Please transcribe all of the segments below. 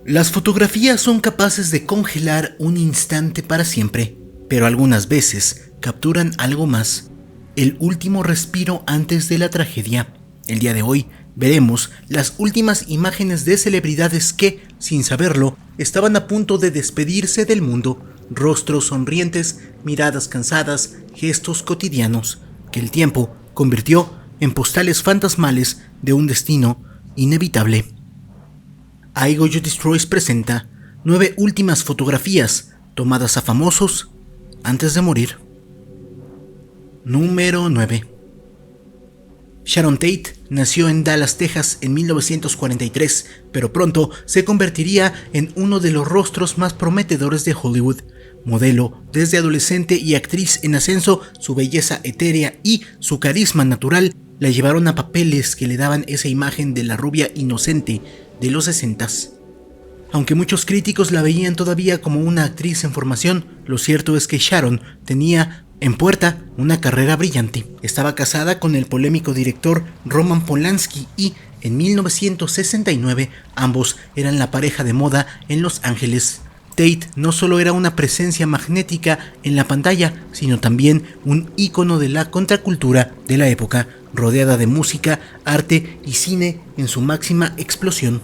Las fotografías son capaces de congelar un instante para siempre, pero algunas veces capturan algo más, el último respiro antes de la tragedia. El día de hoy veremos las últimas imágenes de celebridades que, sin saberlo, estaban a punto de despedirse del mundo, rostros sonrientes, miradas cansadas, gestos cotidianos, que el tiempo convirtió en postales fantasmales de un destino inevitable. I Go You Destroys presenta 9 últimas fotografías tomadas a famosos antes de morir. Número 9. Sharon Tate nació en Dallas, Texas en 1943, pero pronto se convertiría en uno de los rostros más prometedores de Hollywood. Modelo desde adolescente y actriz en ascenso, su belleza etérea y su carisma natural la llevaron a papeles que le daban esa imagen de la rubia inocente de los 60s. Aunque muchos críticos la veían todavía como una actriz en formación, lo cierto es que Sharon tenía en puerta una carrera brillante. Estaba casada con el polémico director Roman Polanski y en 1969 ambos eran la pareja de moda en Los Ángeles. Tate no solo era una presencia magnética en la pantalla, sino también un ícono de la contracultura de la época, rodeada de música, arte y cine en su máxima explosión.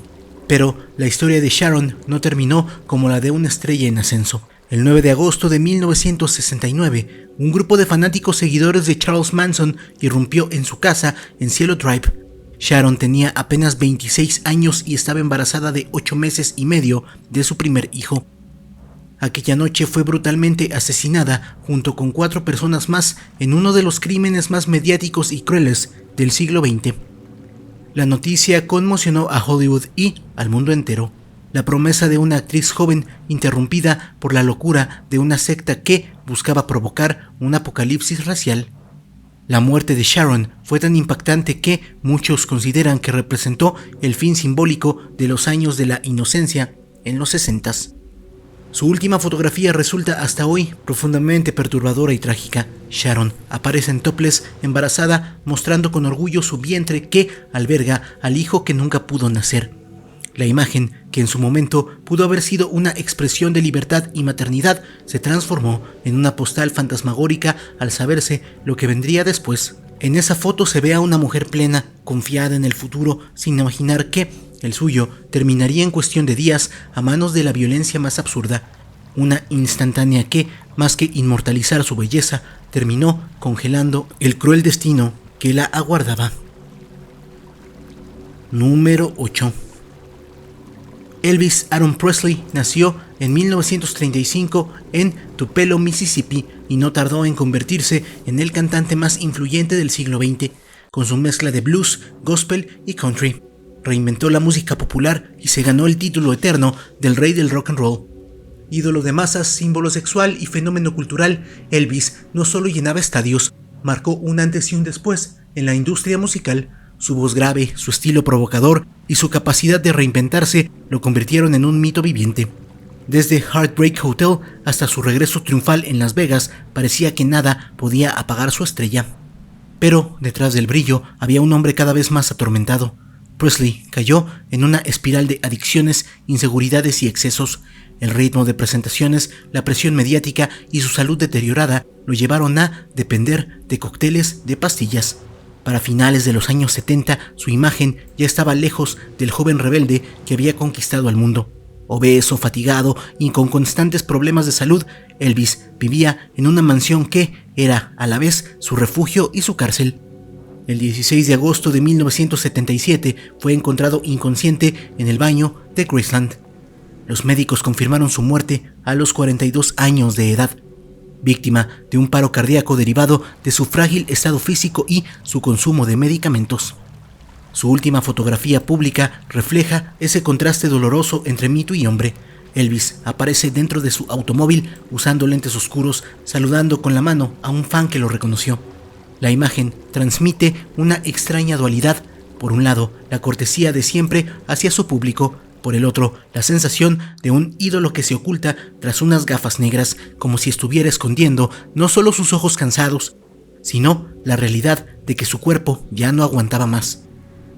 Pero la historia de Sharon no terminó como la de una estrella en ascenso. El 9 de agosto de 1969, un grupo de fanáticos seguidores de Charles Manson irrumpió en su casa en Cielo Drive. Sharon tenía apenas 26 años y estaba embarazada de 8 meses y medio de su primer hijo. Aquella noche fue brutalmente asesinada junto con 4 personas más en uno de los crímenes más mediáticos y crueles del siglo XX. La noticia conmocionó a Hollywood y al mundo entero. La promesa de una actriz joven interrumpida por la locura de una secta que buscaba provocar un apocalipsis racial. La muerte de Sharon fue tan impactante que muchos consideran que representó el fin simbólico de los años de la inocencia en los 60s. Su última fotografía resulta hasta hoy profundamente perturbadora y trágica. Sharon aparece en topless, embarazada, mostrando con orgullo su vientre que alberga al hijo que nunca pudo nacer. La imagen, que en su momento pudo haber sido una expresión de libertad y maternidad, se transformó en una postal fantasmagórica al saberse lo que vendría después. En esa foto se ve a una mujer plena, confiada en el futuro, sin imaginar que el suyo terminaría en cuestión de días a manos de la violencia más absurda. Una instantánea que, más que inmortalizar su belleza, terminó congelando el cruel destino que la aguardaba. Número 8. Elvis Aaron Presley nació en 1935 en Tupelo, Mississippi, y no tardó en convertirse en el cantante más influyente del siglo XX, con su mezcla de blues, gospel y country. Reinventó la música popular y se ganó el título eterno del rey del rock and roll. Ídolo de masas, símbolo sexual y fenómeno cultural, Elvis no solo llenaba estadios, marcó un antes y un después en la industria musical. Su voz grave, su estilo provocador y su capacidad de reinventarse lo convirtieron en un mito viviente. Desde Heartbreak Hotel hasta su regreso triunfal en Las Vegas, parecía que nada podía apagar su estrella. Pero detrás del brillo había un hombre cada vez más atormentado. Presley cayó en una espiral de adicciones, inseguridades y excesos. El ritmo de presentaciones, la presión mediática y su salud deteriorada lo llevaron a depender de cócteles de pastillas. Para finales de los años 70, su imagen ya estaba lejos del joven rebelde que había conquistado al mundo. Obeso, fatigado y con constantes problemas de salud, Elvis vivía en una mansión que era a la vez su refugio y su cárcel. El 16 de agosto de 1977 fue encontrado inconsciente en el baño de Graceland. Los médicos confirmaron su muerte a los 42 años de edad, víctima de un paro cardíaco derivado de su frágil estado físico y su consumo de medicamentos. Su última fotografía pública refleja ese contraste doloroso entre mito y hombre. Elvis aparece dentro de su automóvil usando lentes oscuros, saludando con la mano a un fan que lo reconoció. La imagen transmite una extraña dualidad. Por un lado, la cortesía de siempre hacia su público. Por el otro, la sensación de un ídolo que se oculta tras unas gafas negras, como si estuviera escondiendo no solo sus ojos cansados, sino la realidad de que su cuerpo ya no aguantaba más.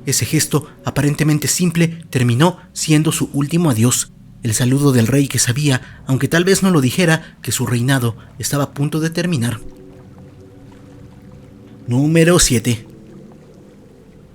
Ese gesto, aparentemente simple, terminó siendo su último adiós. el saludo del rey que sabía, aunque tal vez no lo dijera, que su reinado estaba a punto de terminar. Número 7.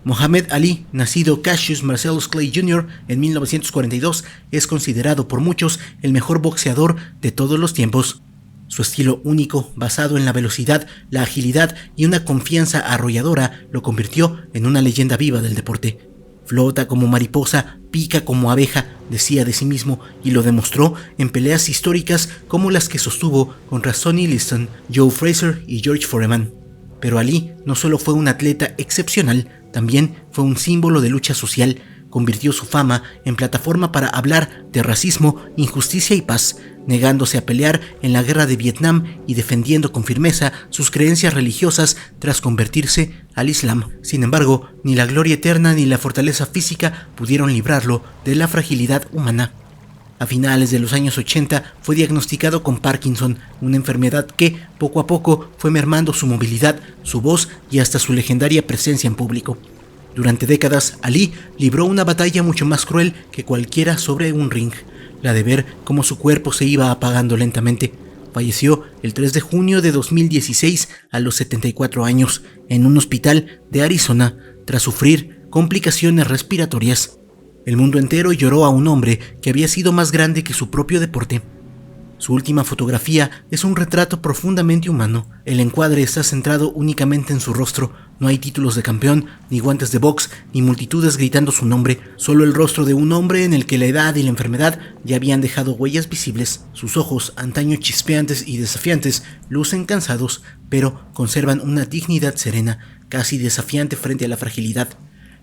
Muhammad Ali, nacido Cassius Marcellus Clay Jr. en 1942, es considerado por muchos el mejor boxeador de todos los tiempos. Su estilo único, basado en la velocidad, la agilidad y una confianza arrolladora, lo convirtió en una leyenda viva del deporte. Flota como mariposa, pica como abeja, decía de sí mismo, y lo demostró en peleas históricas como las que sostuvo contra Sonny Liston, Joe Frazier y George Foreman. Pero Ali no solo fue un atleta excepcional, también fue un símbolo de lucha social. Convirtió su fama en plataforma para hablar de racismo, injusticia y paz, negándose a pelear en la guerra de Vietnam y defendiendo con firmeza sus creencias religiosas tras convertirse al Islam. Sin embargo, ni la gloria eterna ni la fortaleza física pudieron librarlo de la fragilidad humana. A finales de los años 80 fue diagnosticado con Parkinson, una enfermedad que, poco a poco, fue mermando su movilidad, su voz y hasta su legendaria presencia en público. Durante décadas, Ali libró una batalla mucho más cruel que cualquiera sobre un ring, la de ver cómo su cuerpo se iba apagando lentamente. Falleció el 3 de junio de 2016 a los 74 años en un hospital de Arizona tras sufrir complicaciones respiratorias. El mundo entero lloró a un hombre que había sido más grande que su propio deporte. Su última fotografía es un retrato profundamente humano. El encuadre está centrado únicamente en su rostro. No hay títulos de campeón, ni guantes de box, ni multitudes gritando su nombre. Solo el rostro de un hombre en el que la edad y la enfermedad ya habían dejado huellas visibles. Sus ojos, antaño chispeantes y desafiantes, lucen cansados, pero conservan una dignidad serena, casi desafiante frente a la fragilidad.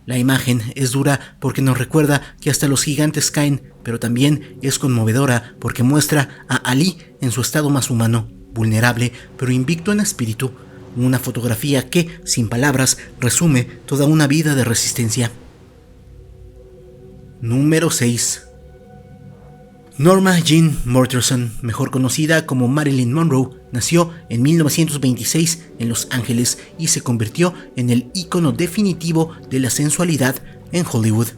La imagen es dura porque nos recuerda que hasta los gigantes caen, pero también es conmovedora porque muestra a Ali en su estado más humano, vulnerable pero invicto en espíritu. Una fotografía que, sin palabras, resume toda una vida de resistencia. Número 6. Norma Jean Mortensen, mejor conocida como Marilyn Monroe, nació en 1926 en Los Ángeles y se convirtió en el ícono definitivo de la sensualidad en Hollywood.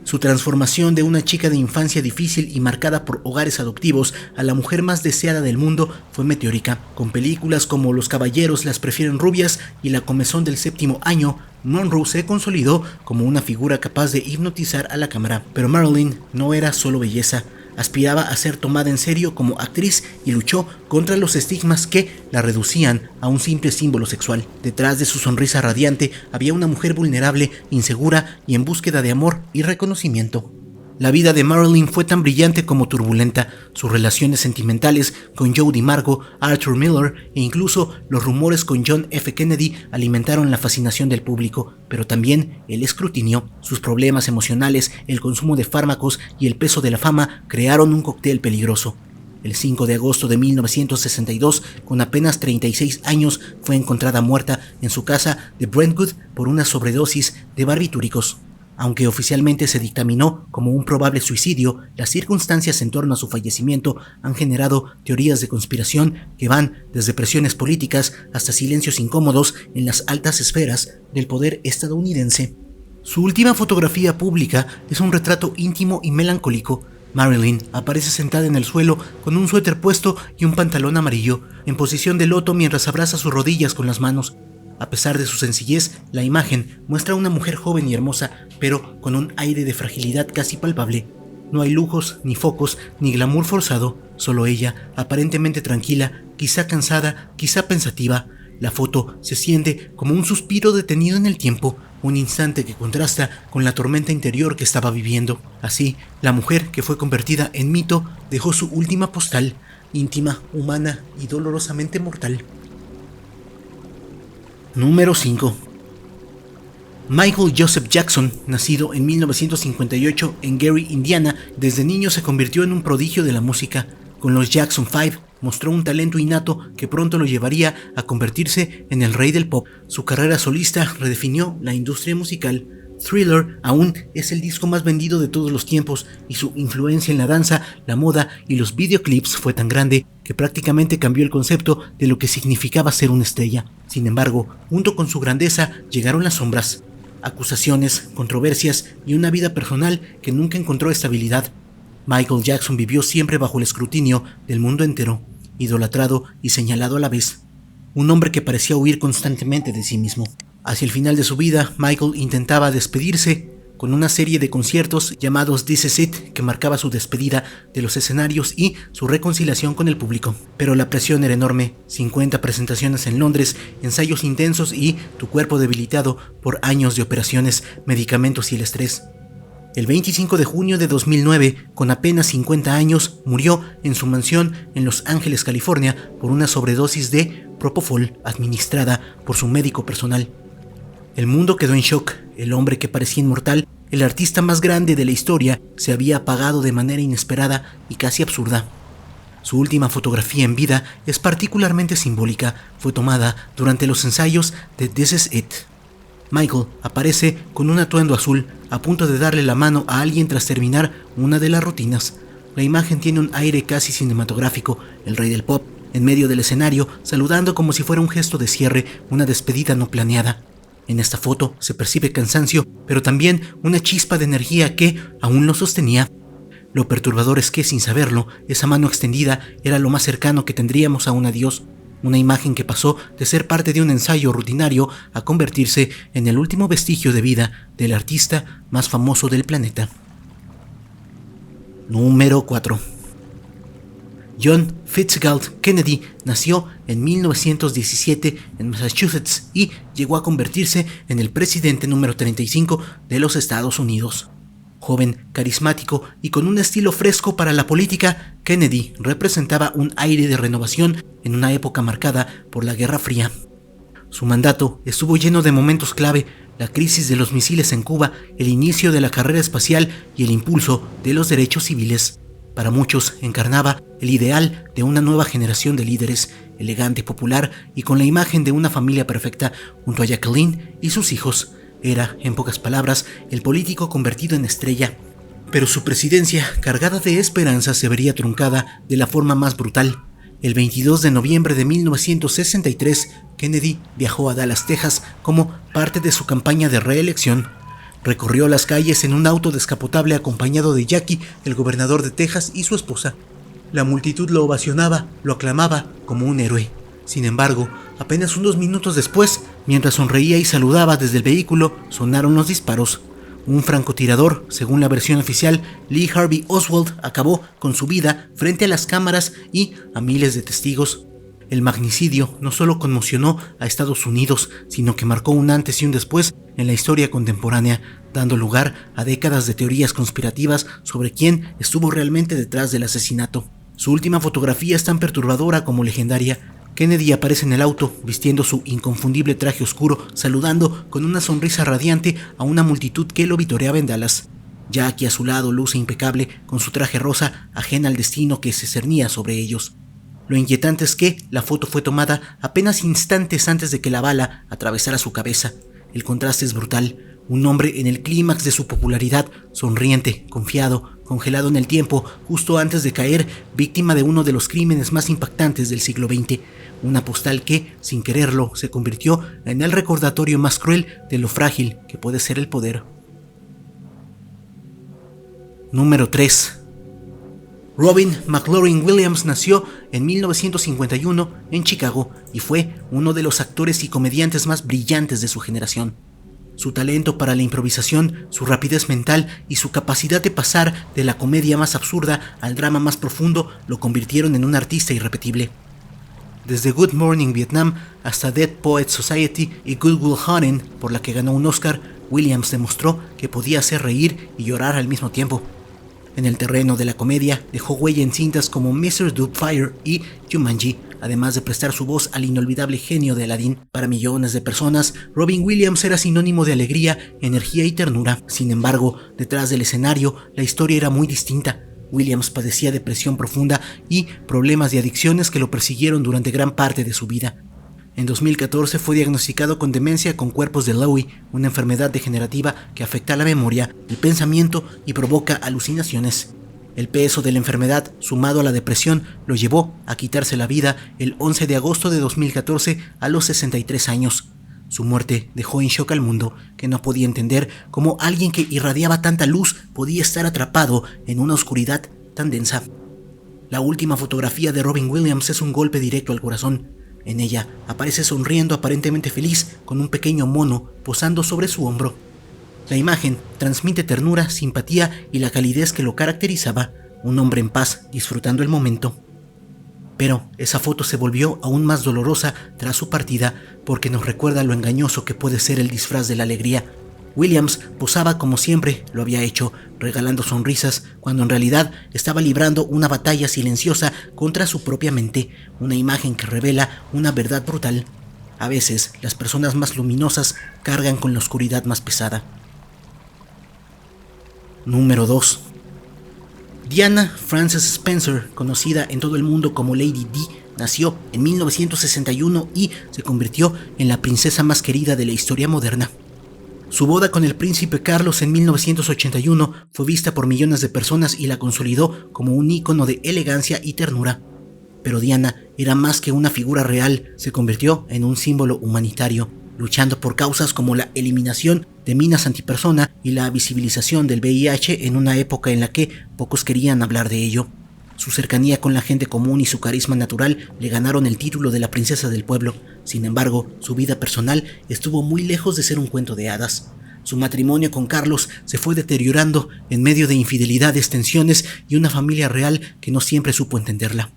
Su transformación de una chica de infancia difícil y marcada por hogares adoptivos a la mujer más deseada del mundo fue meteórica. Con películas como Los caballeros las prefieren rubias y La comezón del séptimo año, Monroe se consolidó como una figura capaz de hipnotizar a la cámara. Pero Marilyn no era solo belleza. Aspiraba a ser tomada en serio como actriz y luchó contra los estigmas que la reducían a un simple símbolo sexual. Detrás de su sonrisa radiante había una mujer vulnerable, insegura y en búsqueda de amor y reconocimiento. La vida de Marilyn fue tan brillante como turbulenta. Sus relaciones sentimentales con Joe DiMarco, Arthur Miller e incluso los rumores con John F. Kennedy alimentaron la fascinación del público, pero también el escrutinio. Sus problemas emocionales, el consumo de fármacos y el peso de la fama crearon un cóctel peligroso. El 5 de agosto de 1962, con apenas 36 años, fue encontrada muerta en su casa de Brentwood por una sobredosis de barbitúricos. Aunque oficialmente se dictaminó como un probable suicidio, las circunstancias en torno a su fallecimiento han generado teorías de conspiración que van desde presiones políticas hasta silencios incómodos en las altas esferas del poder estadounidense. Su última fotografía pública es un retrato íntimo y melancólico. Marilyn aparece sentada en el suelo con un suéter puesto y un pantalón amarillo, en posición de loto mientras abraza sus rodillas con las manos. A pesar de su sencillez, la imagen muestra a una mujer joven y hermosa, pero con un aire de fragilidad casi palpable. No hay lujos, ni focos, ni glamour forzado, solo ella, aparentemente tranquila, quizá cansada, quizá pensativa. La foto se siente como un suspiro detenido en el tiempo, un instante que contrasta con la tormenta interior que estaba viviendo. Así, la mujer que fue convertida en mito dejó su última postal, íntima, humana y dolorosamente mortal. Número 5. Michael Joseph Jackson, nacido en 1958 en Gary, Indiana, desde niño se convirtió en un prodigio de la música. Con los Jackson 5 mostró un talento innato que pronto lo llevaría a convertirse en el rey del pop. Su carrera solista redefinió la industria musical. Thriller aún es el disco más vendido de todos los tiempos y su influencia en la danza, la moda y los videoclips fue tan grande que prácticamente cambió el concepto de lo que significaba ser una estrella. Sin embargo, junto con su grandeza llegaron las sombras, acusaciones, controversias y una vida personal que nunca encontró estabilidad. Michael Jackson vivió siempre bajo el escrutinio del mundo entero, idolatrado y señalado a la vez. Un hombre que parecía huir constantemente de sí mismo. Hacia el final de su vida, Michael intentaba despedirse con una serie de conciertos llamados This Is It, que marcaba su despedida de los escenarios y su reconciliación con el público. Pero la presión era enorme: 50 presentaciones en Londres, ensayos intensos y tu cuerpo debilitado por años de operaciones, medicamentos y el estrés. El 25 de junio de 2009, con apenas 50 años, murió en su mansión en Los Ángeles, California, por una sobredosis de Propofol administrada por su médico personal. El mundo quedó en shock. El hombre que parecía inmortal, el artista más grande de la historia, se había apagado de manera inesperada y casi absurda. Su última fotografía en vida es particularmente simbólica. Fue tomada durante los ensayos de This Is It. Michael aparece con un atuendo azul, a punto de darle la mano a alguien tras terminar una de las rutinas. La imagen tiene un aire casi cinematográfico: el rey del pop, en medio del escenario, saludando como si fuera un gesto de cierre, una despedida no planeada. En esta foto se percibe cansancio, pero también una chispa de energía que aún lo sostenía. Lo perturbador es que, sin saberlo, esa mano extendida era lo más cercano que tendríamos a un adiós. Una imagen que pasó de ser parte de un ensayo rutinario a convertirse en el último vestigio de vida del artista más famoso del planeta. Número 4. John Fitzgerald Kennedy nació en 1917 en Massachusetts y llegó a convertirse en el presidente número 35 de los Estados Unidos. Joven, carismático y con un estilo fresco para la política, Kennedy representaba un aire de renovación en una época marcada por la Guerra Fría. Su mandato estuvo lleno de momentos clave: la crisis de los misiles en Cuba, el inicio de la carrera espacial y el impulso de los derechos civiles. Para muchos encarnaba el ideal de una nueva generación de líderes, elegante, popular y con la imagen de una familia perfecta junto a Jacqueline y sus hijos. Era, en pocas palabras, el político convertido en estrella. Pero su presidencia, cargada de esperanza, se vería truncada de la forma más brutal. El 22 de noviembre de 1963, Kennedy viajó a Dallas, Texas, como parte de su campaña de reelección. Recorrió las calles en un auto descapotable acompañado de Jackie, el gobernador de Texas, y su esposa. La multitud lo ovacionaba, lo aclamaba como un héroe. Sin embargo, apenas unos minutos después, mientras sonreía y saludaba desde el vehículo, sonaron los disparos. Un francotirador, según la versión oficial, Lee Harvey Oswald, acabó con su vida frente a las cámaras y a miles de testigos. El magnicidio no solo conmocionó a Estados Unidos, sino que marcó un antes y un después en la historia contemporánea, dando lugar a décadas de teorías conspirativas sobre quién estuvo realmente detrás del asesinato. Su última fotografía es tan perturbadora como legendaria. Kennedy aparece en el auto, vistiendo su inconfundible traje oscuro, saludando con una sonrisa radiante a una multitud que lo vitoreaba en Dallas. Jackie a su lado luce impecable, con su traje rosa, ajena al destino que se cernía sobre ellos. Lo inquietante es que la foto fue tomada apenas instantes antes de que la bala atravesara su cabeza. El contraste es brutal: un hombre en el clímax de su popularidad, sonriente, confiado, congelado en el tiempo, justo antes de caer víctima de uno de los crímenes más impactantes del siglo XX. Una postal que, sin quererlo, se convirtió en el recordatorio más cruel de lo frágil que puede ser el poder. Número 3. Robin McLaurin Williams nació en 1951 en Chicago y fue uno de los actores y comediantes más brillantes de su generación. Su talento para la improvisación, su rapidez mental y su capacidad de pasar de la comedia más absurda al drama más profundo lo convirtieron en un artista irrepetible. Desde Good Morning Vietnam hasta Dead Poets Society y Good Will Hunting, por la que ganó un Oscar, Williams demostró que podía hacer reír y llorar al mismo tiempo. En el terreno de la comedia, dejó huella en cintas como Mr. Doubtfire y Jumanji, además de prestar su voz al inolvidable genio de Aladdin. Para millones de personas, Robin Williams era sinónimo de alegría, energía y ternura. Sin embargo, detrás del escenario, la historia era muy distinta. Williams padecía depresión profunda y problemas de adicciones que lo persiguieron durante gran parte de su vida. En 2014 fue diagnosticado con demencia con cuerpos de Lewy, una enfermedad degenerativa que afecta la memoria, el pensamiento y provoca alucinaciones. El peso de la enfermedad, sumado a la depresión, lo llevó a quitarse la vida el 11 de agosto de 2014 a los 63 años. Su muerte dejó en shock al mundo, que no podía entender cómo alguien que irradiaba tanta luz podía estar atrapado en una oscuridad tan densa. La última fotografía de Robin Williams es un golpe directo al corazón. En ella aparece sonriendo aparentemente feliz con un pequeño mono posando sobre su hombro. La imagen transmite ternura, simpatía y la calidez que lo caracterizaba, un hombre en paz disfrutando el momento. Pero esa foto se volvió aún más dolorosa tras su partida porque nos recuerda lo engañoso que puede ser el disfraz de la alegría. Williams posaba como siempre lo había hecho, regalando sonrisas, cuando en realidad estaba librando una batalla silenciosa contra su propia mente, una imagen que revela una verdad brutal. A veces, las personas más luminosas cargan con la oscuridad más pesada. Número 2. Diana Frances Spencer, conocida en todo el mundo como Lady Di, nació en 1961 y se convirtió en la princesa más querida de la historia moderna. Su boda con el príncipe Carlos en 1981 fue vista por millones de personas y la consolidó como un ícono de elegancia y ternura. Pero Diana era más que una figura real, se convirtió en un símbolo humanitario, luchando por causas como la eliminación de minas antipersona y la visibilización del VIH en una época en la que pocos querían hablar de ello. Su cercanía con la gente común y su carisma natural le ganaron el título de la princesa del pueblo. Sin embargo, su vida personal estuvo muy lejos de ser un cuento de hadas. Su matrimonio con Carlos se fue deteriorando en medio de infidelidades, tensiones y una familia real que no siempre supo entenderla.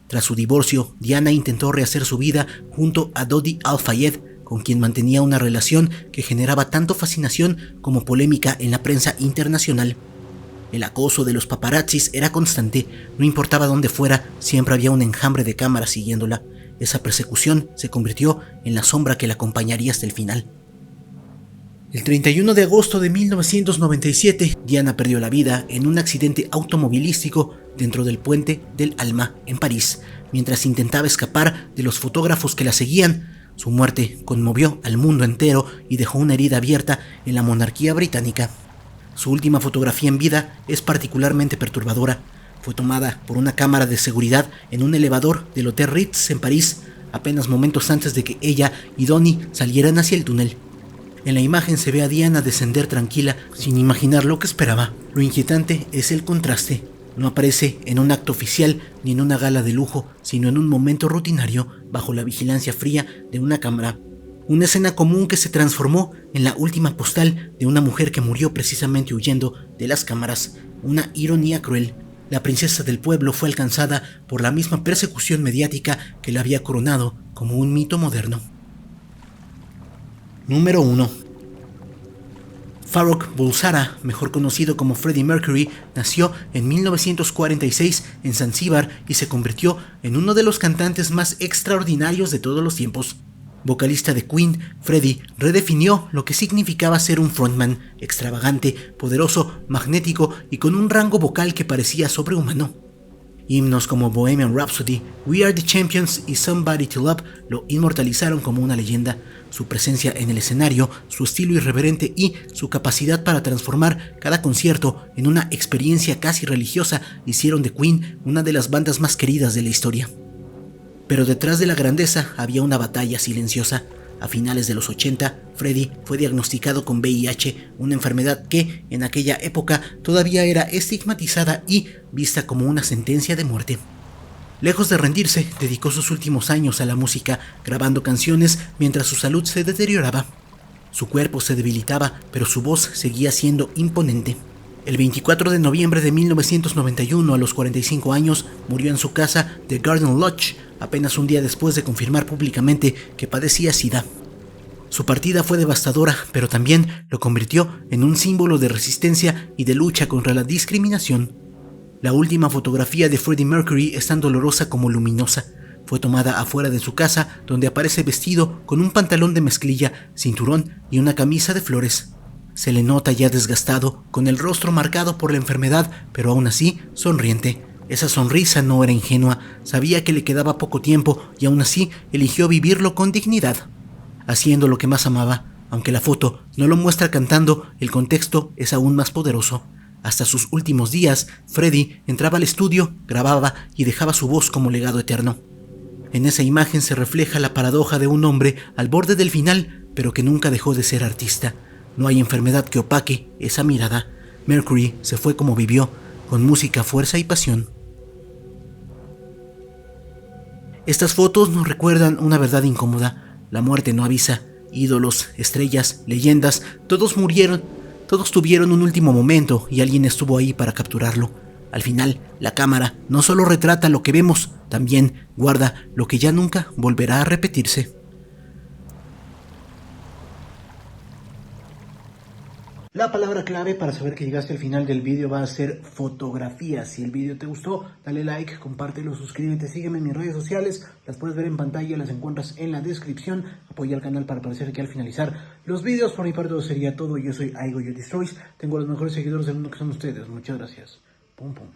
Tras su divorcio, Diana intentó rehacer su vida junto a Dodi Al-Fayed, con quien mantenía una relación que generaba tanto fascinación como polémica en la prensa internacional. El acoso de los paparazzis era constante, no importaba dónde fuera, siempre había un enjambre de cámaras siguiéndola. Esa persecución se convirtió en la sombra que la acompañaría hasta el final. El 31 de agosto de 1997, Diana perdió la vida en un accidente automovilístico dentro del Puente del Alma, en París, mientras intentaba escapar de los fotógrafos que la seguían. Su muerte conmovió al mundo entero y dejó una herida abierta en la monarquía británica. Su última fotografía en vida es particularmente perturbadora. Fue tomada por una cámara de seguridad en un elevador del Hotel Ritz en París, apenas momentos antes de que ella y Donnie salieran hacia el túnel. En la imagen se ve a Diana descender tranquila, sin imaginar lo que esperaba. Lo inquietante es el contraste. No aparece en un acto oficial ni en una gala de lujo, sino en un momento rutinario, bajo la vigilancia fría de una cámara. Una escena común que se transformó en la última postal de una mujer que murió precisamente huyendo de las cámaras. Una ironía cruel. La princesa del pueblo fue alcanzada por la misma persecución mediática que la había coronado como un mito moderno. Número 1. Farrokh Bulsara, mejor conocido como Freddie Mercury, nació en 1946 en Zanzíbar y se convirtió en uno de los cantantes más extraordinarios de todos los tiempos. Vocalista de Queen, Freddie redefinió lo que significaba ser un frontman, extravagante, poderoso, magnético y con un rango vocal que parecía sobrehumano. Himnos como Bohemian Rhapsody, We Are the Champions y Somebody to Love lo inmortalizaron como una leyenda. Su presencia en el escenario, su estilo irreverente y su capacidad para transformar cada concierto en una experiencia casi religiosa hicieron de Queen una de las bandas más queridas de la historia. Pero detrás de la grandeza había una batalla silenciosa. A finales de los 80, Freddie fue diagnosticado con VIH, una enfermedad que, en aquella época, todavía era estigmatizada y vista como una sentencia de muerte. Lejos de rendirse, dedicó sus últimos años a la música, grabando canciones mientras su salud se deterioraba. Su cuerpo se debilitaba, pero su voz seguía siendo imponente. El 24 de noviembre de 1991, a los 45 años, murió en su casa de Garden Lodge, apenas un día después de confirmar públicamente que padecía SIDA. Su partida fue devastadora, pero también lo convirtió en un símbolo de resistencia y de lucha contra la discriminación. La última fotografía de Freddie Mercury es tan dolorosa como luminosa. Fue tomada afuera de su casa, donde aparece vestido con un pantalón de mezclilla, cinturón y una camisa de flores. Se le nota ya desgastado, con el rostro marcado por la enfermedad, pero aún así sonriente. Esa sonrisa no era ingenua, sabía que le quedaba poco tiempo y aún así eligió vivirlo con dignidad, haciendo lo que más amaba. Aunque la foto no lo muestra cantando, el contexto es aún más poderoso. Hasta sus últimos días, Freddie entraba al estudio, grababa y dejaba su voz como legado eterno. En esa imagen se refleja la paradoja de un hombre al borde del final, pero que nunca dejó de ser artista. No hay enfermedad que opaque esa mirada. Mercury se fue como vivió, con música, fuerza y pasión. Estas fotos nos recuerdan una verdad incómoda: la muerte no avisa. Ídolos, estrellas, leyendas, todos murieron, todos tuvieron un último momento y alguien estuvo ahí para capturarlo. Al final, la cámara no solo retrata lo que vemos, también guarda lo que ya nunca volverá a repetirse. La palabra clave para saber que llegaste al final del vídeo va a ser fotografía. Si el vídeo te gustó, dale like, compártelo, suscríbete, sígueme en mis redes sociales. Las puedes ver en pantalla, las encuentras en la descripción. Apoya al canal para aparecer aquí al finalizar los vídeos. Por mi parte eso sería todo. Yo soy Aigo You Destroys. Tengo los mejores seguidores del mundo que son ustedes. Muchas gracias. Pum pum.